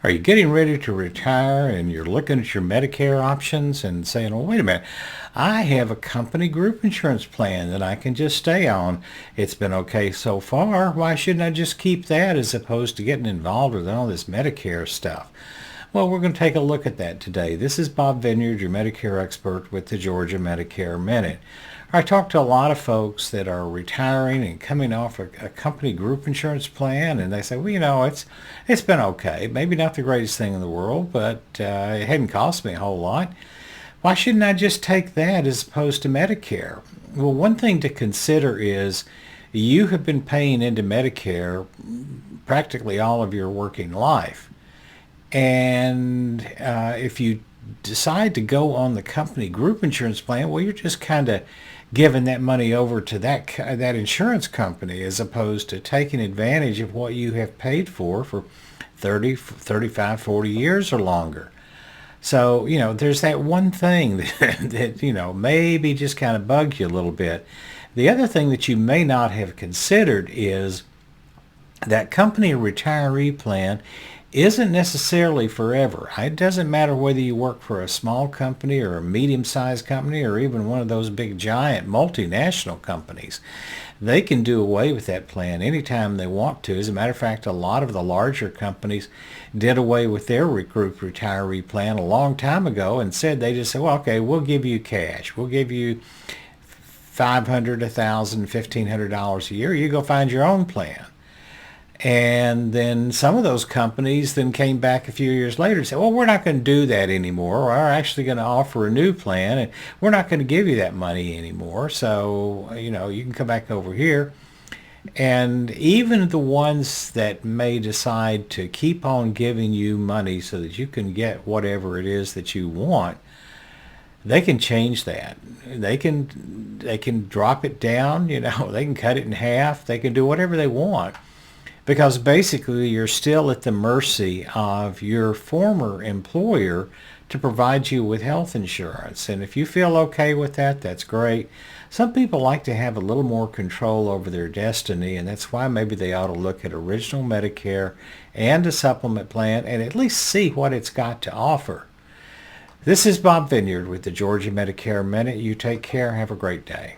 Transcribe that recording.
Are you getting ready to retire and you're looking at your Medicare options and saying, well, wait a minute, I have a company group insurance plan that I can just stay on. It's been okay so far. Why shouldn't I just keep that as opposed to getting involved with all this Medicare stuff? Well, we're going to take a look at that today. This is Bob Vineyard, your Medicare expert with the Georgia Medicare Minute. I talk to a lot of folks that are retiring and coming off a company group insurance plan, and they say, well, it's been okay. Maybe not the greatest thing in the world, but it hadn't cost me a whole lot. Why shouldn't I just take that as opposed to Medicare? Well, one thing to consider is you have been paying into Medicare practically all of your working life. And if you decide to go on the company group insurance plan, well, you're just kind of giving that money over to that insurance company as opposed to taking advantage of what you have paid for 30, 35, 40 years or longer. So, there's that one thing that maybe just kind of bugs you a little bit. The other thing that you may not have considered is that company retiree plan isn't necessarily forever. It doesn't matter whether you work for a small company or a medium-sized company or even one of those big giant multinational companies. They can do away with that plan anytime they want to. As a matter of fact, a lot of the larger companies did away with their group retiree plan a long time ago and they just said, well, okay, we'll give you cash. We'll give you $500, $1,000, $1,500 a year. You go find your own plan. And then some of those companies then came back a few years later and said, well, we're not going to do that anymore. We're actually going to offer a new plan, and we're not going to give you that money anymore. So, you can come back over here. And even the ones that may decide to keep on giving you money so that you can get whatever it is that you want, they can change that. They can drop it down, they can cut it in half. They can do whatever they want. Because basically you're still at the mercy of your former employer to provide you with health insurance. And if you feel okay with that, that's great. Some people like to have a little more control over their destiny, and that's why maybe they ought to look at original Medicare and a supplement plan and at least see what it's got to offer. This is Bob Vineyard with the Georgia Medicare Minute. You take care. Have a great day.